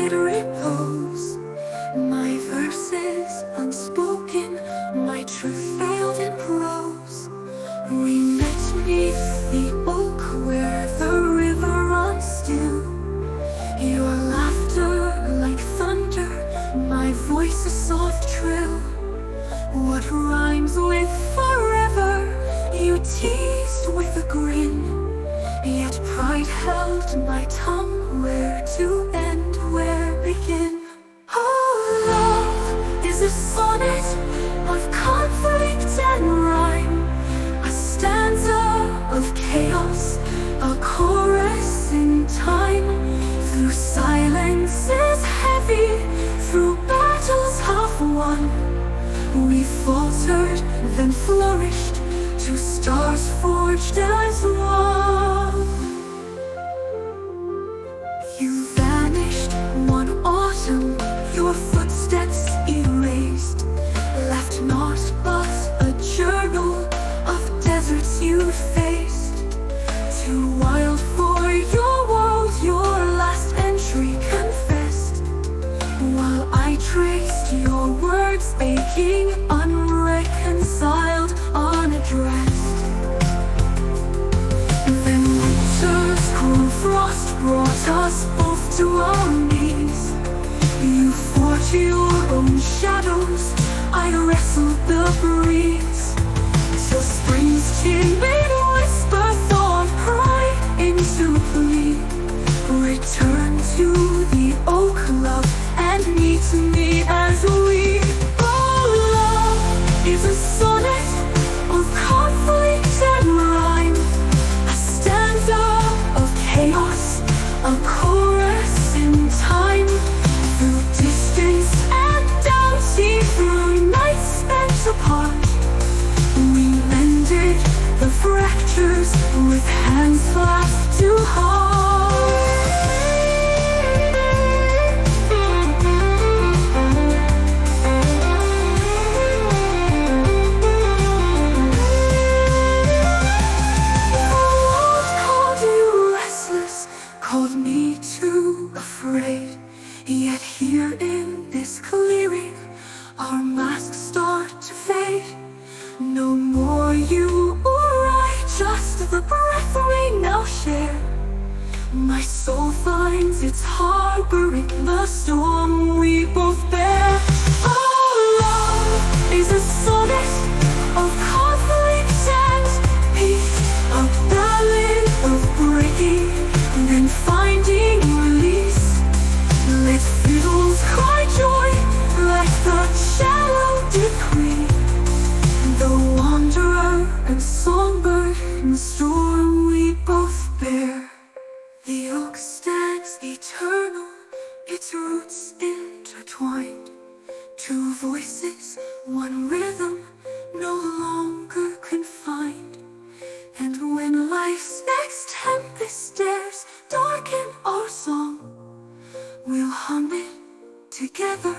it repose. My verses unspoken, my truth veiled in prose. We met beneath the oak where the river runs still. Your laughter like thunder, my voice a soft trill. What rhymes with forever, you teased with a grin. Yet pride held my tongue, where to end, where begin. Oh, love is a sonnet of conflict and rhyme, a stanza of chaos, a chorus in time. Through silences heavy, through battles half won, we faltered, then flourished, two stars forged as one. You vanished one autumn, your footsteps erased, left naught but a journal of deserts you faced. Too wild for your world, your last entry confessed, while I traced your words aching, unreconciled, unaddressed. Then winter's cruel frost brought us both to our knees. You fought your own shadows, I wrestled the breeze, till spring's timid whisper thawed pride into plea. Return to the oak, love, and meet me as we. Oh, love is a sonnet of conflict and rhyme, a stanza of chaos, a chorus in time. Through distance and doubt, see through nights spent apart, we mended the fractures with hands clasped to heart. Called me too afraid, yet here in this clearing, our masks start to fade. No more you or I, just the breath we now share. My soul finds its harbor in the storm we both bear. Our love is a sonnet of conflict and peace, a ballad of breaking, then finding release. Let fiddles cry joy like the shallow decree. The wanderer and songbird, in the storm we both bear. The oak stands eternal, its roots intertwined. Two voices, one rhythm, no longer confined. And when life's next tempest dares darken our song, we'll hum it together